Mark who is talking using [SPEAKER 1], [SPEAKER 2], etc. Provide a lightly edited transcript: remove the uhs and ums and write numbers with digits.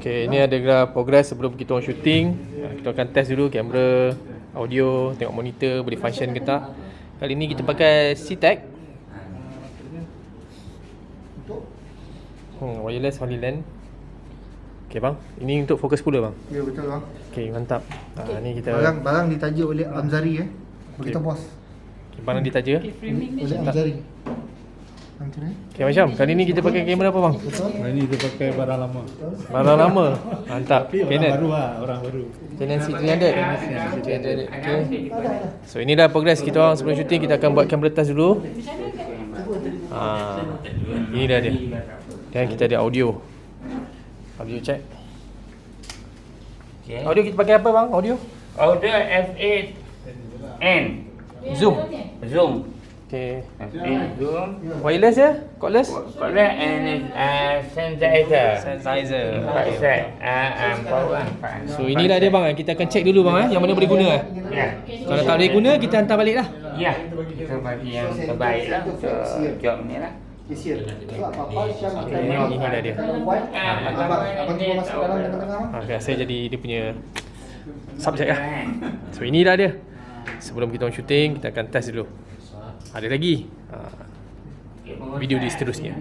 [SPEAKER 1] Okay, ini adalah progress sebelum kita orang shooting. Kita akan test dulu kamera, audio, tengok monitor boleh function ke tak. Kali ni kita pakai C-Tech wireless Holy Land. Okay bang, ini untuk fokus pula bang.
[SPEAKER 2] Ya betul bang.
[SPEAKER 1] Okay, mantap. Ni kita
[SPEAKER 2] Barang ditaja oleh Amzari Kita bos.
[SPEAKER 1] okay, barang ditaja.
[SPEAKER 2] Oleh Amzari.
[SPEAKER 1] Okay macam, kali ni kita pakai kamera apa bang?
[SPEAKER 3] Hari ni kita pakai barang lama.
[SPEAKER 1] Barang lama. Mantap.
[SPEAKER 3] Orang
[SPEAKER 1] Canon.
[SPEAKER 3] baru lah, orang baru.
[SPEAKER 1] Canon C300. Okay. So ini dah progress kita orang sebelum shooting. Kita akan buat camera test dulu. Ini dah dia. Dan kita ada audio. Audio check.
[SPEAKER 4] Okay.
[SPEAKER 1] Audio kita pakai apa bang? Audio?
[SPEAKER 4] Audio F8N
[SPEAKER 1] Zoom.
[SPEAKER 4] Zoom.
[SPEAKER 1] Okay.
[SPEAKER 4] F8 Zoom.
[SPEAKER 1] Wireless ya? Cordless?
[SPEAKER 4] Correct and sensitizer.
[SPEAKER 1] Sensitizer.
[SPEAKER 4] 4 set. Power.
[SPEAKER 1] So inilah dia bang. Kita akan check dulu bang yang mana boleh guna.
[SPEAKER 4] Ya.
[SPEAKER 1] Kalau tak boleh guna kita hantar balik lah.
[SPEAKER 4] Ya. Kita bagi yang terbaik lah untuk job ni lah.
[SPEAKER 2] Kesian. Apa-apa siapa
[SPEAKER 1] Okay, ini dah dia.
[SPEAKER 2] Abang cuba masuk dalam tengah-tengah bang.
[SPEAKER 1] Okay, saya jadi dia punya subjek lah. So ini dah dia. Sebelum kita orang shooting, kita akan test dulu. Ada lagi video di seterusnya.